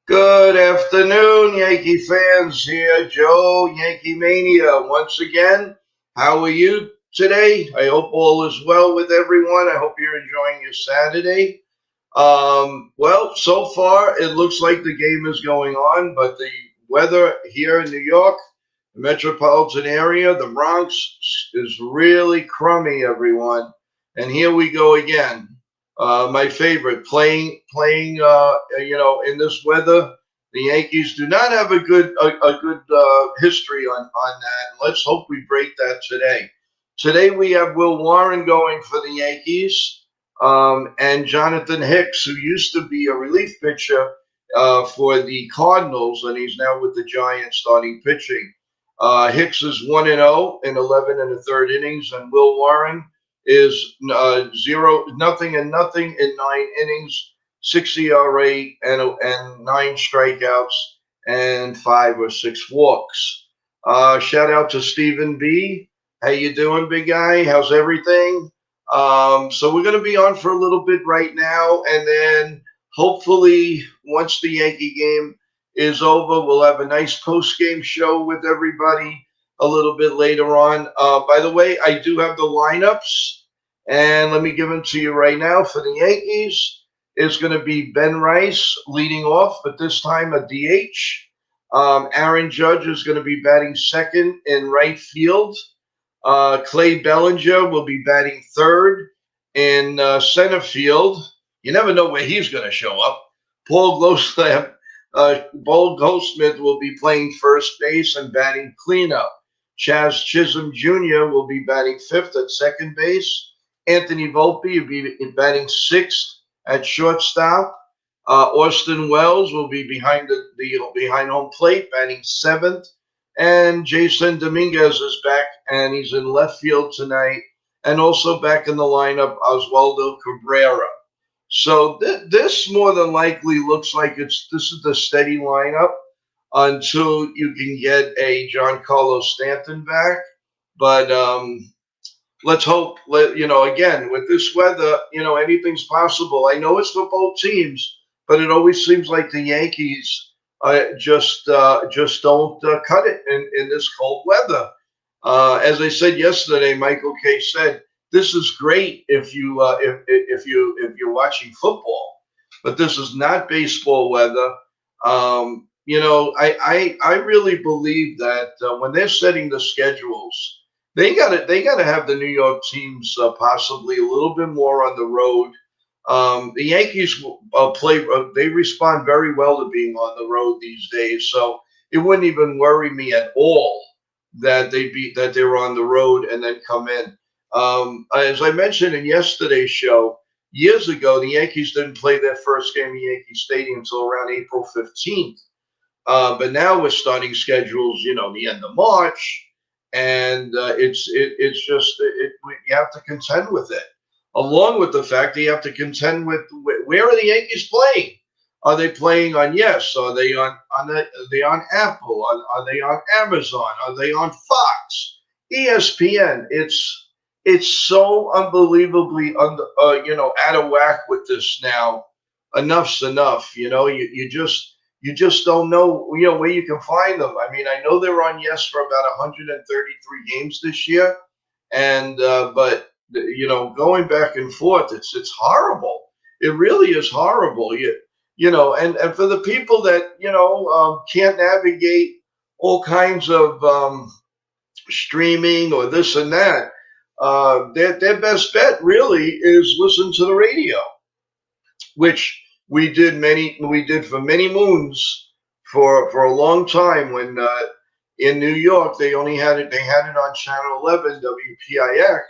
Good afternoon, Yankee fans. Here, Joe, Yankee Mania. Once again, how are you today? I hope all is well with everyone. I hope you're enjoying your Saturday. Well, so far it looks like the game is going on, but the weather here in New York, the metropolitan area, the Bronx, is really crummy, everyone. And here we go again. My favorite, playing. In this weather, the Yankees do not have a good history on that. Let's hope we break that today. Today we have Will Warren going for the Yankees and Jonathan Hicks, who used to be a relief pitcher for the Cardinals, and he's now with the Giants starting pitching. Hicks is 1-0 in 11 and a third innings, and Will Warren is 0-0 and nothing in 9 innings, 6 ERA, and 9 strikeouts and 5 or 6 walks. Shout out to Stephen B. How you doing, big guy? How's everything? So we're going to be on for a little bit right now, and then hopefully once the Yankee game is over, we'll have a nice post-game show with everybody a little bit later on. By the way, I do have the lineups, and let me give them to you right now. For the Yankees, it's going to be Ben Rice leading off, but this time a DH. Aaron Judge is going to be batting second in right field. Clay Bellinger will be batting third in center field. You never know where he's going to show up. Paul Goldsmith will be playing first base and batting cleanup. Chaz Chisholm Jr. will be batting fifth at second base. Anthony Volpe will be batting sixth at shortstop. Austin Wells will be behind home plate, batting seventh. And Jason Dominguez is back, and he's in left field tonight. And also back in the lineup, Oswaldo Cabrera. So this more than likely looks like this is the steady lineup until you can get a Giancarlo Stanton back. But let's hope. Again, with this weather, anything's possible. I know it's for both teams, but it always seems like the Yankees just don't cut it in this cold weather. As I said yesterday, Michael Kay said this is great if you're watching football, but this is not baseball weather. I really believe that when they're setting the schedules, they gotta have the New York teams possibly a little bit more on the road. The Yankees play; they respond very well to being on the road these days, so it wouldn't even worry me at all that they were on the road and then come in. As I mentioned in yesterday's show, years ago the Yankees didn't play their first game in Yankee Stadium until around April 15th. But now we're starting schedules, the end of March, and it's just you have to contend with it, along with the fact that you have to contend with where are the Yankees playing? Are they playing on Yes? Are they are they on Apple? Are they on Amazon? Are they on Fox? ESPN? It's so unbelievably out of whack with this now. Enough's enough. You just don't know where you can find them. I mean, I know they're on Yes for about 133 games this year, and but going back and forth, it's horrible. It really is horrible. And for the people that can't navigate all kinds of streaming or this and that, their best bet really is listen to the radio, which we did for many moons for a long time when in New York they had it on channel 11 WPIX,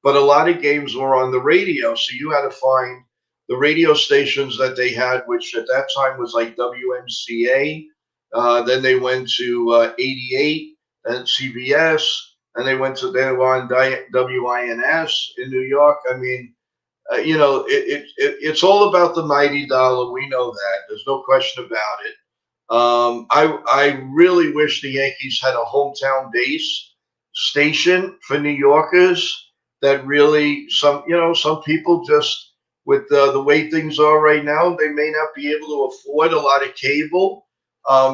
but a lot of games were on the radio, so you had to find the radio stations that they had, which at that time was like WMCA. Then they went to 88 and CBS, and they were on WINS in New York. I mean, it's all about the mighty dollar. We know that. There's no question about it. I really wish the Yankees had a hometown base station for New Yorkers that really some people just with the way things are right now, they may not be able to afford a lot of cable.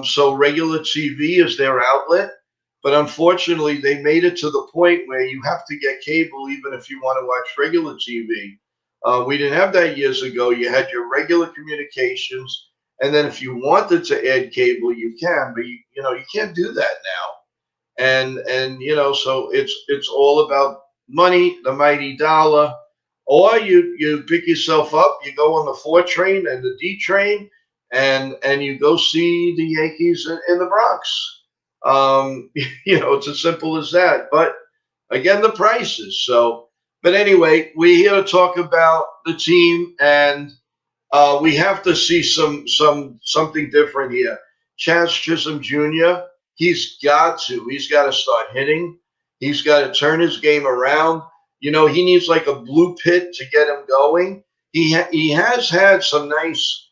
So regular TV is their outlet. But unfortunately, they made it to the point where you have to get cable even if you want to watch regular TV. We didn't have that years ago. You had your regular communications, and then if you wanted to add cable, you can, but you can't do that now. And so it's all about money, the mighty dollar. Or you pick yourself up, you go on the 4 train and the D train, and you go see the Yankees in the Bronx. um it's as simple as that. But again, the prices. But anyway, we're here to talk about the team, and we have to see something different here. Chaz Chisholm Jr. He's got to start hitting. He's got to turn his game around. He needs like a blue pit to get him going. He has had some nice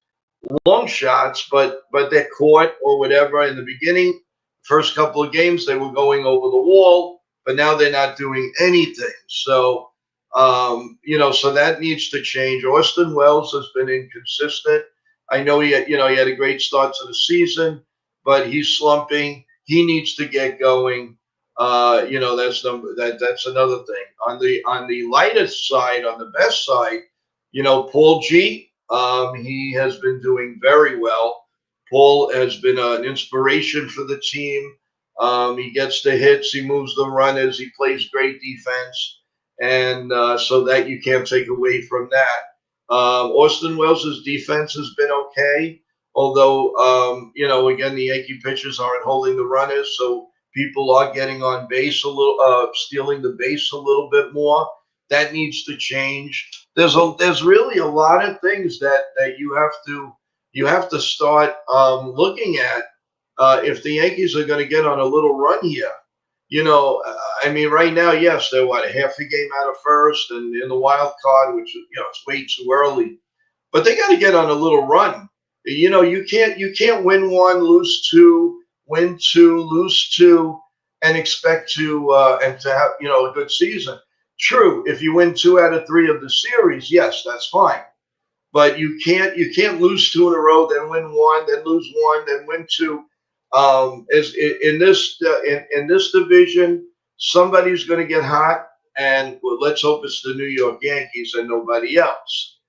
long shots, but they're caught or whatever. In the beginning, first couple of games, they were going over the wall, but now they're not doing anything. So that needs to change. Austin Wells has been inconsistent. I know he had a great start to the season, but he's slumping. He needs to get going. That's another thing. On the lightest side, on the best side, Paul G. He has been doing very well. Paul has been an inspiration for the team. He gets the hits, he moves the runners, he plays great defense, and so that you can't take away from that. Austin Wells' defense has been okay, although again, the Yankee pitchers aren't holding the runners, so people are getting on base a little, stealing the base a little bit more. That needs to change. There's really a lot of things that you have to start looking at if the Yankees are going to get on a little run here. I mean, right now, yes, they're what, a half a game out of first and in the wild card, which it's way too early. But they got to get on a little run. You can't win one, lose two, win two, lose two, and expect to have a good season. True, if you win 2 out of 3 of the series, yes, that's fine. But you can't lose 2 in a row, then win one, then lose one, then win two. Is in this division, somebody's going to get hot, and well, let's hope it's the New York Yankees and nobody else.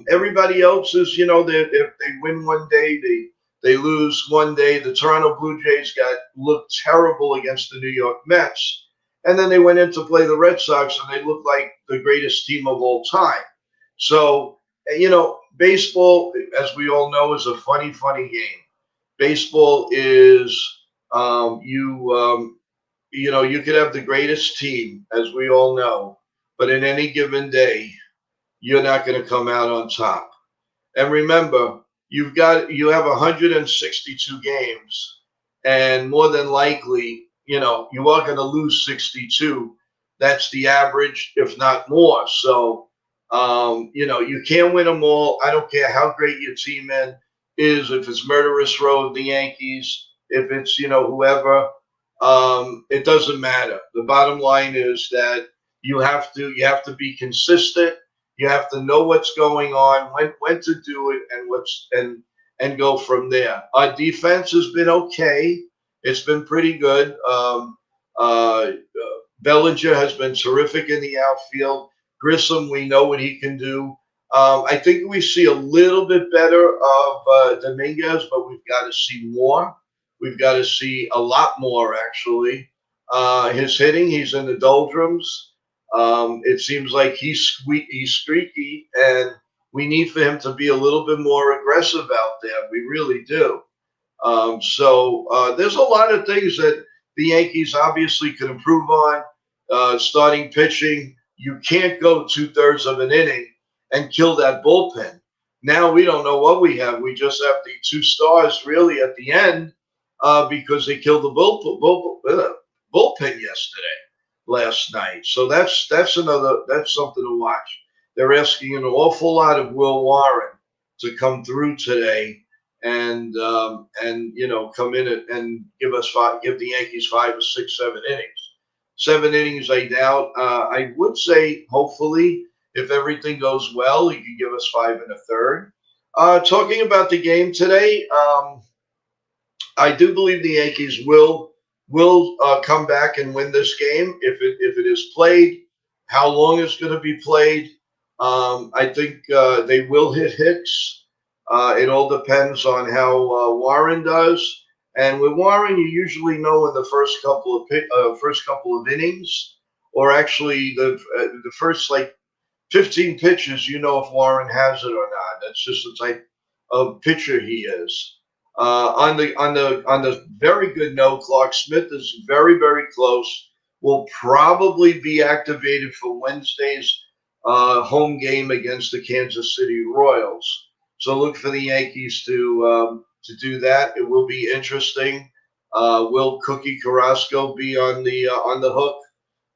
Everybody else is, if they win one day, they lose one day. The Toronto Blue Jays looked terrible against the New York Mets, and then they went in to play the Red Sox, and they looked like the greatest team of all time. So, baseball, as we all know, is a funny, funny game. Baseball is you could have the greatest team, as we all know, but in any given day, you're not going to come out on top. And remember, you have 162 games, and more than likely, you are going to lose 62. That's the average, if not more. So, you can't win them all. I don't care how great your team is. If it's Murderous Road, the Yankees, if it's whoever, it doesn't matter. The bottom line is that you have to be consistent. You have to know what's going on, when to do it, and go from there. Our defense has been okay. It's been pretty good. Bellinger has been terrific in the outfield. Grissom, we know what he can do. I think we see a little bit better of Dominguez, but we've got to see more. We've got to see a lot more, actually. His hitting, he's in the doldrums. It seems like he's streaky, and we need for him to be a little bit more aggressive out there. We really do. So there's a lot of things that the Yankees obviously could improve on. Starting pitching, you can't go 2/3 of an inning and kill that bullpen. Now we don't know what we have. We just have the 2 stars really at the end because they killed the bullpen yesterday, last night. So that's something to watch. They're asking an awful lot of Will Warren to come through today and come in and give the Yankees 5 or 6, 7 innings. 7 innings, I doubt. I would say hopefully If everything goes well, he could give us 5 1/3. Talking about the game today, I do believe the Yankees will come back and win this game if it is played. How long it's going to be played? I think they will hit Hicks. It all depends on how Warren does. And with Warren, you usually know in the first couple of innings, or actually the first like 15 pitches, you know if Warren has it or not. That's just the type of pitcher he is. On the very good note, Clark Smith is very close. Will probably be activated for Wednesday's home game against the Kansas City Royals. So look for the Yankees to do that. It will be interesting. Will Cookie Carrasco be on the hook?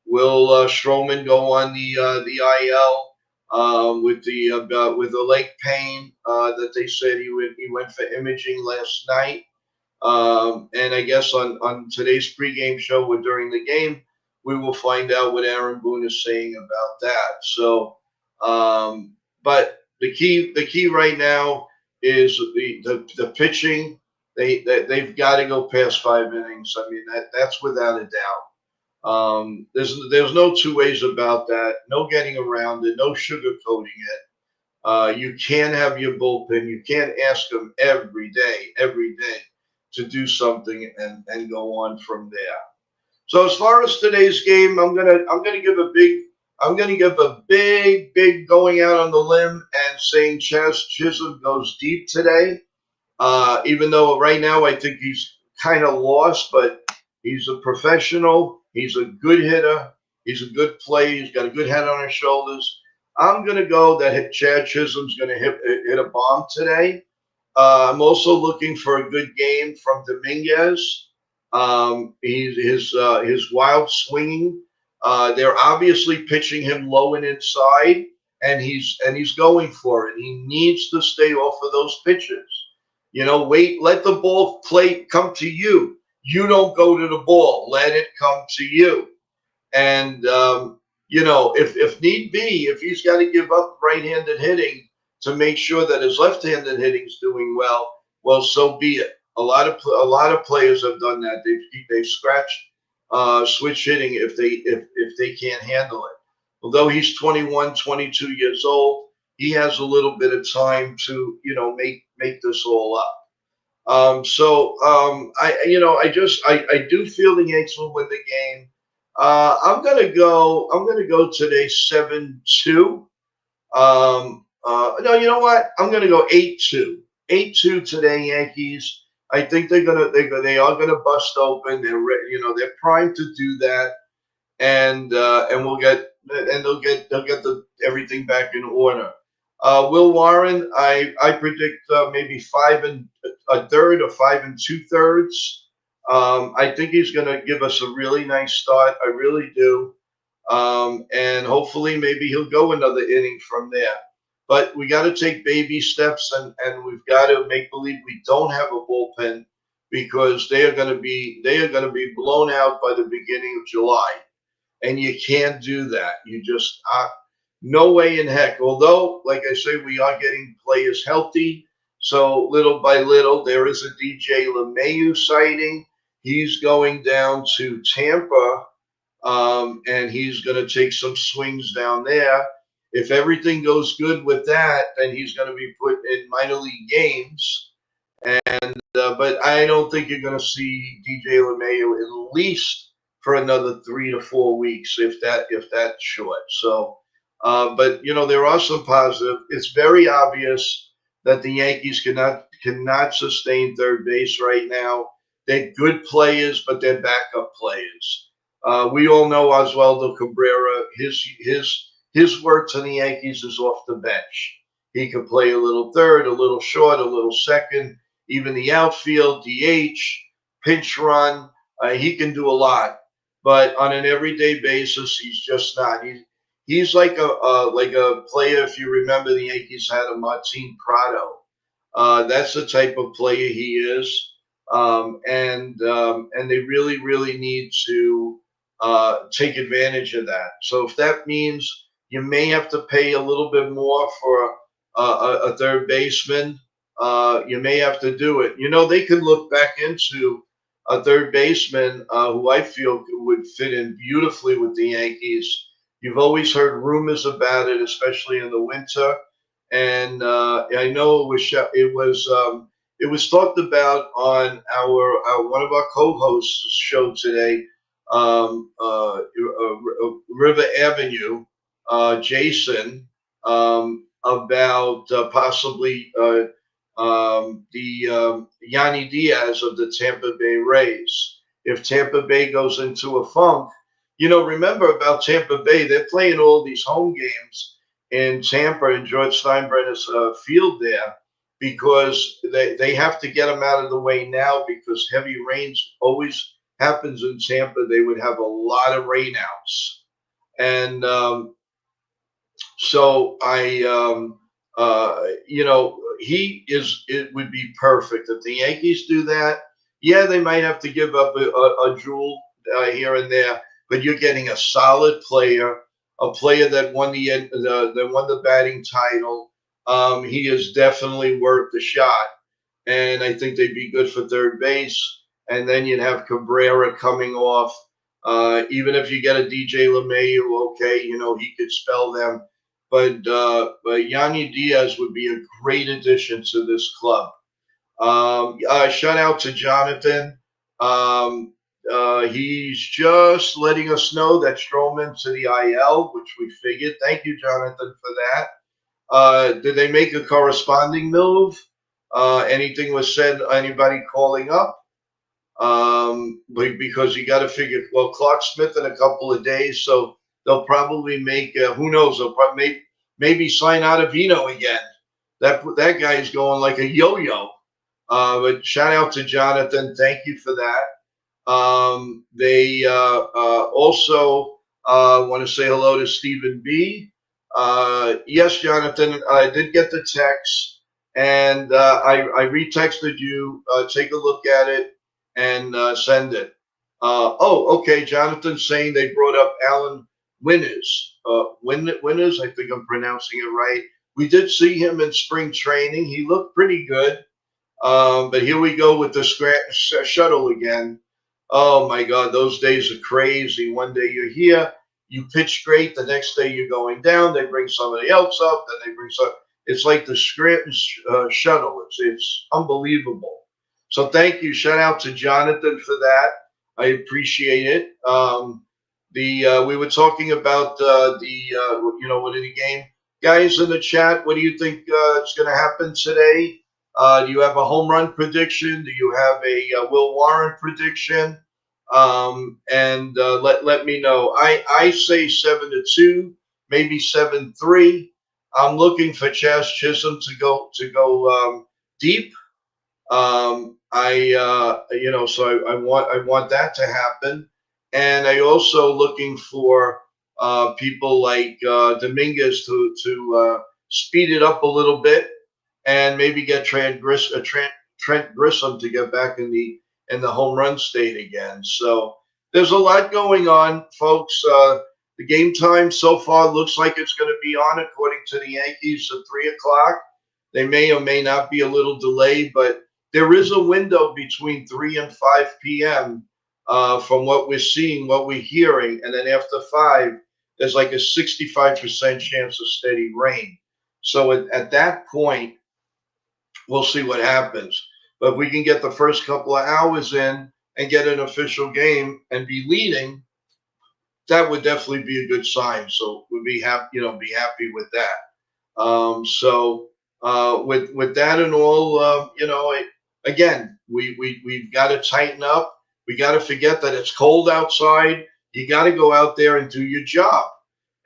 Will Stroman go on the IL with the leg pain that they said he went for imaging last night? And I guess on today's pregame show or during the game, we will find out what Aaron Boone is saying about that. So, but the key right now is the pitching. They've got to go past 5 innings. I mean that's without a doubt. There's no two ways about that. No getting around it. No sugarcoating it. You can't have your bullpen. You can't ask them every day to do something and go on from there. So as far as today's game, I'm gonna give a big going out on the limb and saying Chaz Chisholm goes deep today. Even though right now I think he's kind of lost, but he's a professional. He's a good hitter. He's a good player. He's got a good head on his shoulders. I'm going to go that Chad Chisholm's going to hit a bomb today. I'm also looking for a good game from Dominguez. His wild swinging. They're obviously pitching him low and inside, and he's going for it. He needs to stay off of those pitches. Wait, let the ball play come to you. You don't go to the ball. Let it come to you. And if need be, if he's got to give up right-handed hitting to make sure that his left-handed hitting's doing well, so be it. A lot of players have done that. They've scratched switch hitting if they can't handle it. Although he's 21, 22 years old, he has a little bit of time to make this all up. I do feel the Yankees will win the game. I'm gonna go today 7-2. No, you know what? I'm gonna go 8-2. 8-2 today, Yankees. I think they are gonna bust open. They're primed to do that, and they'll get everything back in order. Will Warren, I predict maybe 5 1/3 or 5 2/3. I think he's going to give us a really nice start. I really do. And hopefully maybe he'll go another inning from there. But we got to take baby steps, and we've got to make believe we don't have a bullpen, because they are going to be blown out by the beginning of July, and you can't do that. You just no way in heck. Although, like I say, we are getting players healthy, so little by little, there is a DJ LeMahieu sighting. He's going down to Tampa, and he's going to take some swings down there. If everything goes good with that, then he's going to be put in minor league games. But I don't think you're going to see DJ LeMahieu at least for another 3 to 4 weeks, if that's short. So, but there are some positive. It's very obvious that the Yankees cannot sustain third base right now. They're good players, but they're backup players. We all know Oswaldo Cabrera. His work to the Yankees is off the bench. He can play a little third, a little short, a little second, even the outfield, DH, pinch run. He can do a lot, but on an everyday basis, he's just not. He's like a player. If you remember, the Yankees had a Martin Prado. That's the type of player he is, and they really need to take advantage of that. So if that means You may have to pay a little bit more for a third baseman. You may have to do it. They could look back into a third baseman who I feel would fit in beautifully with the Yankees. You've always heard rumors about it, especially in the winter, and I know it was talked about on our one of our co-hosts' show today, River Avenue, Jason, about possibly the Yanni Diaz of the Tampa Bay Rays. If Tampa Bay goes into a funk, remember about Tampa Bay, they're playing all these home games in Tampa and George Steinbrenner's field there because they have to get them out of the way now because heavy rains always happens in Tampa. They would have a lot of rainouts. And so it would be perfect if the Yankees do that. Yeah, they might have to give up a jewel here and there, but you're getting a solid player, a player that won the batting title. He is definitely worth the shot, and I think they'd be good for third base. And then you'd have Cabrera coming off. Even if you get a DJ LeMahieu, okay, he could spell them. But Yanni Diaz would be a great addition to this club. Shout out to Jonathan. He's just letting us know that Stroman's to the IL, which we figured. Thank you, Jonathan, for that. Did they make a corresponding move? Anything was said? Anybody calling up? Because you got to figure. Well, Clark Smith in a couple of days, so they'll probably make. Who knows? They'll probably maybe sign Ottavino again. That guy is going like a yo-yo. But shout out to Jonathan. Thank you for that. They also want to say hello to Stephen B. Yes, Jonathan, I did get the text, and I retexted you. Take a look at it and send it. Okay. Jonathan's saying they brought up Alan Winners. Winners, I think I'm pronouncing it right. We did see him in spring training. He looked pretty good. But here we go with the shuttle again. Oh my God, those days are crazy. One day you're here, you pitch great. The next day you're going down. They bring somebody else up. Then they bring some. It's like the Scranton shuttle. It's unbelievable. So thank you. Shout out to Jonathan for that. I appreciate it. We were talking about what in the game, guys in the chat. What do you think is going to happen today? Do you have a home run prediction? Do you have a Will Warren prediction? And let me know. I say 7-2, maybe 7-3. I'm looking for Chas Chisholm to go deep. So I want that to happen, and I also looking for people like Dominguez to speed it up a little bit, and maybe get Trent Grissom to get back in the home run state again. So there's a lot going on, folks. The game time so far looks like it's going to be on, according to the Yankees, at 3:00. They may or may not be a little delayed, but there is a window between 3 and 5 p.m. From what we're seeing, what we're hearing, and then after 5, there's like a 65% chance of steady rain. So at that point, we'll see what happens. But if we can get the first couple of hours in and get an official game and be leading, that would definitely be a good sign. So we'd be happy with that. With that and all, again, we've got to tighten up. We got to forget that it's cold outside. You got to go out there and do your job.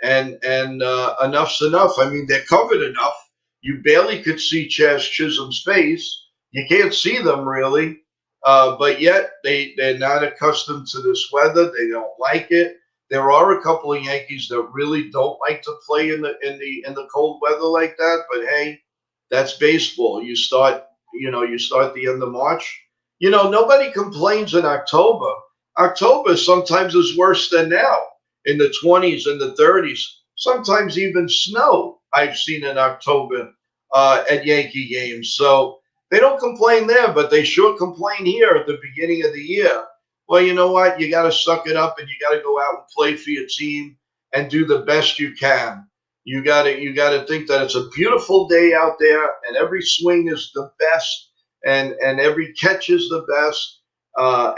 And enough's enough. I mean, they're covered enough. You barely could see Chas Chisholm's face. You can't see them really, but yet they're not accustomed to this weather. They don't like it. There are a couple of Yankees that really don't like to play in the cold weather like that. But hey, that's baseball. You start the end of March. Nobody complains in October. October sometimes is worse than now, in the 20s and the 30s. sometimes even snow. I've seen in October at Yankee games. So they don't complain there, but they sure complain here at the beginning of the year. Well, you know what? You got to suck it up and you got to go out and play for your team and do the best you can. You got to think that it's a beautiful day out there and every swing is the best and every catch is the best.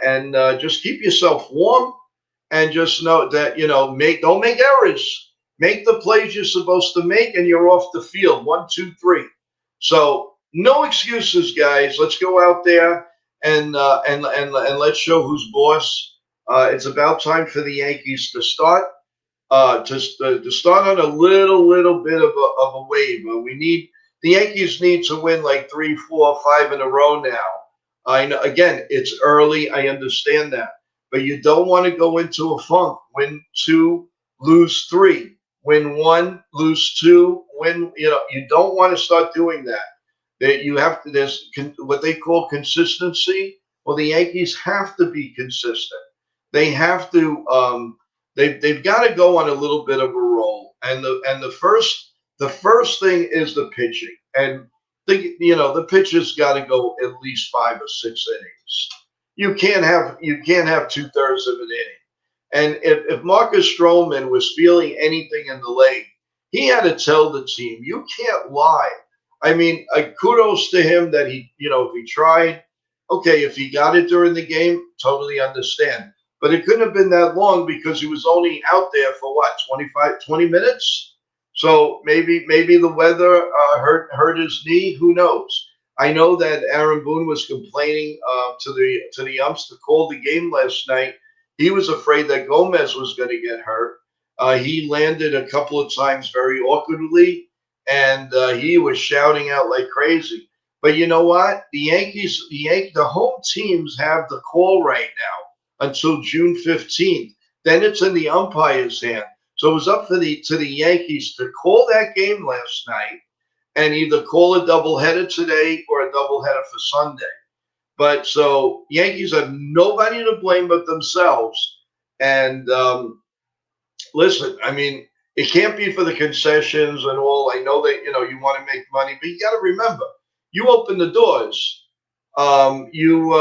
And just keep yourself warm and just know that make don't make errors. Make the plays you're supposed to make, and you're off the field. 1, 2, 3. So no excuses, guys. Let's go out there and let's show who's boss. It's about time for the Yankees to start to start on a little bit of a wave. We need the Yankees need to win like 3, 4, 5 in a row now. I know again it's early. I understand that, but you don't want to go into a funk. Win two, lose three. Win one, lose two. Win. You don't want to start doing that. That you have to. There's what they call consistency. Well, the Yankees have to be consistent. They have to. They've got to go on a little bit of a roll. And the first thing is the pitching. And the pitcher's got to go at least 5 or 6 innings. You can't have 2/3 of an inning. And if Marcus Stroman was feeling anything in the leg, he had to tell the team, you can't lie. I mean, kudos to him that if he tried, okay, if he got it during the game, totally understand. But it couldn't have been that long because he was only out there for what, 25, 20 minutes? So maybe the weather hurt his knee. Who knows? I know that Aaron Boone was complaining to the umps to call the game last night. He was afraid that Gomez was going to get hurt. He landed a couple of times very awkwardly, and he was shouting out like crazy. But you know what? The home teams have the call right now until June 15th. Then it's in the umpire's hand. So it was up to the Yankees to call that game last night and either call a doubleheader today or a doubleheader for Sunday. But so Yankees have nobody to blame but themselves. And listen, I mean, it can't be for the concessions and all. I know that you want to make money, but you got to remember, you open the doors. You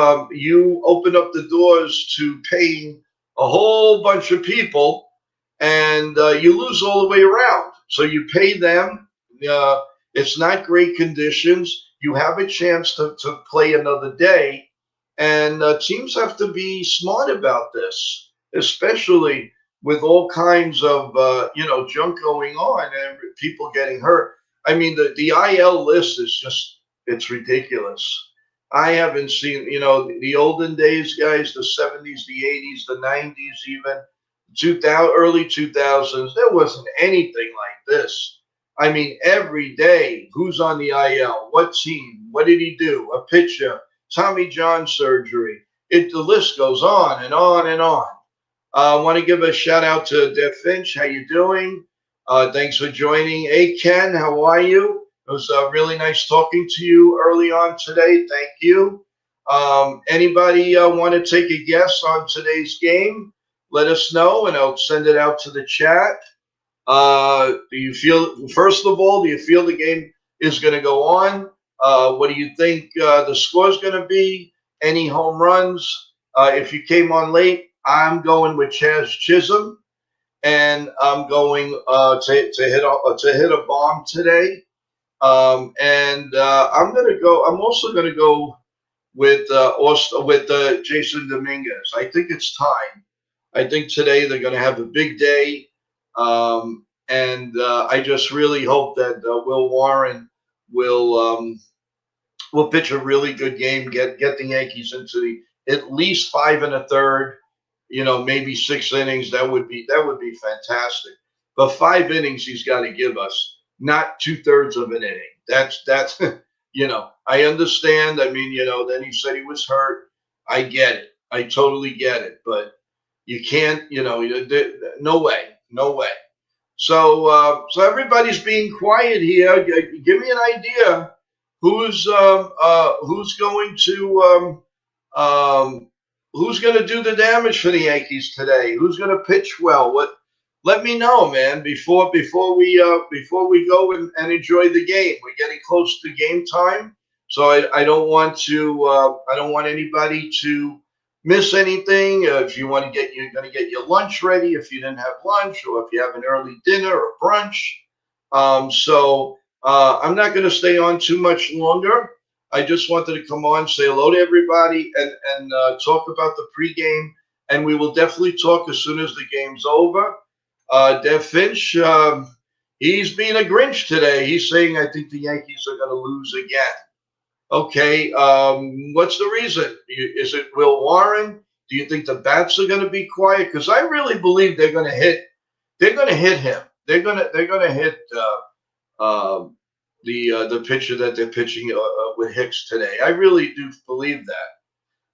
open up the doors to paying a whole bunch of people, and you lose all the way around. So you pay them. It's not great conditions. You have a chance to play another day, and teams have to be smart about this, especially with all kinds of junk going on and people getting hurt. I mean, the IL list is just it's ridiculous. I haven't seen the olden days, guys, the 70s, the 80s, the 90s, even 2000 early 2000s. There wasn't anything like this. I mean, every day, who's on the IL? What team? What did he do? A pitcher, Tommy John surgery. The list goes on and on and on. I want to give a shout out to Deb Finch. How you doing? Thanks for joining. Hey, Ken, how are you? It was really nice talking to you early on today. Thank you. Anybody want to take a guess on today's game? Let us know, and I'll send it out to the chat. First of all, do you feel the game is going to go on? What do you think the score is going to be? Any home runs? If you came on late, I'm going with Chaz Chisholm, and I'm going to hit a bomb today. And I'm also going to go with Jason Dominguez. I think it's time. I think today they're going to have a big day. And I just really hope that Will Warren will pitch a really good game, get the Yankees into the at least 5 1/3, maybe 6 innings. That would be fantastic. But 5 innings he's got to give us, not 2/3 of an inning. That's I understand. I mean, then he said he was hurt. I get it. I totally get it. But you can't, no way, no way. So everybody's being quiet here. Give me an idea who's going to who's going to do the damage for the Yankees today? Who's going to pitch well? let me know, man, before we go and enjoy the game. We're getting close to game time, so I don't want to I don't want anybody to miss anything. If you want to get you're going to get your lunch ready if you didn't have lunch, or if you have an early dinner or brunch. I'm not going to stay on too much longer. I just wanted to come on, say hello to everybody, and talk about the pregame. And we will definitely talk as soon as the game's over. Dev Finch, he's being a Grinch today. He's saying, I think the Yankees are going to lose again. Okay, what's the reason? Is it Will Warren? Do you think the bats are going to be quiet? Because I really believe they're going to hit. They're going to hit him. They're going to hit uh, the pitcher that they're pitching with Hicks today. I really do believe that.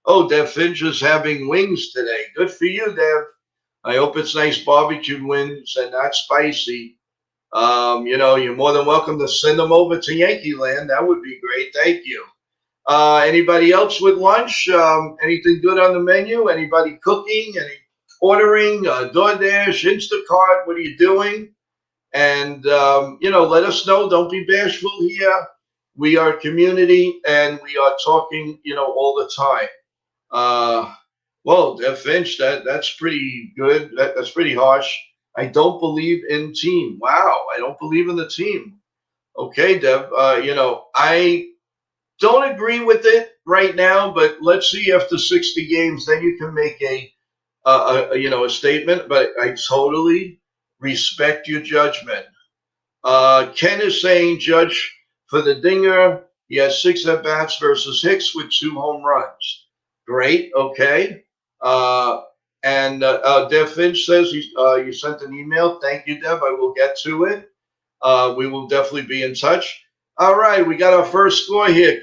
Oh, Dev Finch is having wings today. Good for you, Dev. I hope it's nice barbecued wings and not spicy. You're more than welcome to send them over to Yankee Land. That would be great. Thank you. Anybody else with lunch? Anything good on the menu? Anybody cooking? Any ordering? DoorDash, Instacart? What are you doing? And let us know. Don't be bashful here. We are a community, and we are talking, all the time. Uh, well, Dev Finch, that's pretty good. That's pretty harsh. I don't believe in team. Wow, I don't believe in the team. Okay, Deb. I don't agree with it right now, but let's see after 60 games, then you can make a statement. But I totally respect your judgment. Ken is saying Judge for the dinger. He has 6 at bats versus Hicks with 2 home runs. Great. Okay. And Dev Finch says you sent an email. Thank you, Dev. I will get to it. We will definitely be in touch. All right, we got our first score here.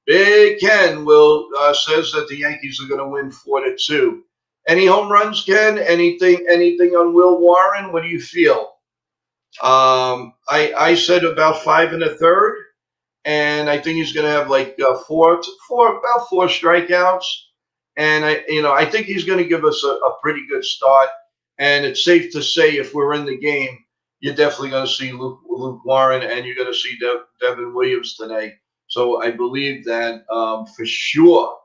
Big Ken will says that the Yankees are going to win 4-2. Any home runs, Ken? Anything on Will Warren? What do you feel? I said about 5 and a third, and I think he's going to have like about 4 strikeouts, and I think he's going to give us a pretty good start. And it's safe to say if we're in the game, you're definitely going to see Luke Warren, and you're going to see Devin Williams today. So I believe that for sure.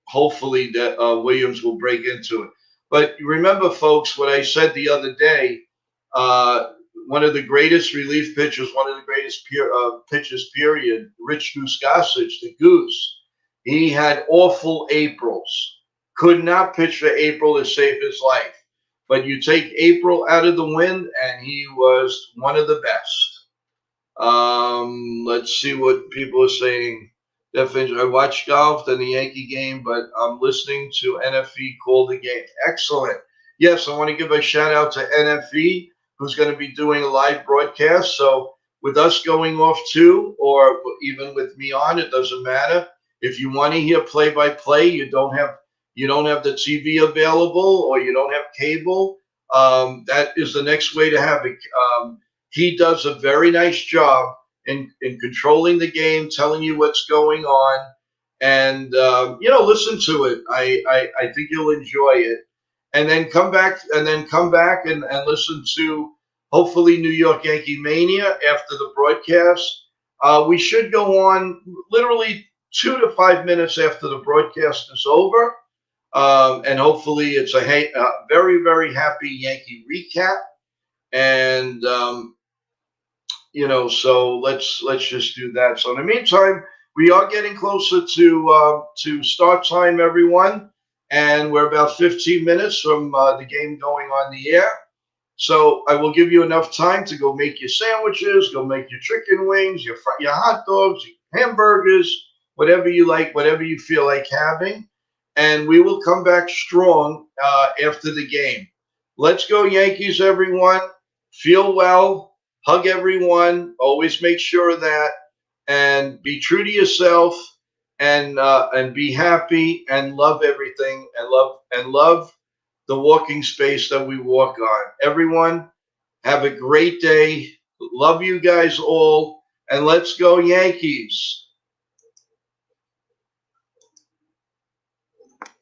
Hopefully that Williams will break into it. But remember, folks, what I said the other day. One of the greatest relief pitchers, one of the greatest pitchers, period, Rich Goose-Gossage, the Goose. He had awful Aprils. Could not pitch for April to save his life. But you take April out of the wind, and he was one of the best. Let's see what people are saying. I watched golf, then the Yankee game, but I'm listening to NFE call the game. Excellent. Yes, I want to give a shout out to NFE, who's going to be doing a live broadcast. So with us going off too, or even with me on, it doesn't matter. If you want to hear play-by-play, you don't have the TV available, or you don't have cable. That is the next way to have it. He does a very nice job in controlling the game, telling you what's going on, and listen to it. I think you'll enjoy it, and then come back and listen to hopefully New York Yankee Mania after the broadcast. We should go on literally 2 to 5 minutes after the broadcast is over, and hopefully it's a very, very happy Yankee recap. And so let's just do that. So in the meantime, we are getting closer to start time, everyone, and we're about 15 minutes from the game going on the air. So I will give you enough time to go make your sandwiches, go make your chicken wings, your hot dogs, your hamburgers, whatever you like, whatever you feel like having, and we will come back strong after the game. Let's go, Yankees, everyone. Feel well. Hug everyone. Always make sure of that, and be true to yourself, and be happy, and love everything, and love the walking space that we walk on. Everyone, have a great day. Love you guys all, and let's go Yankees.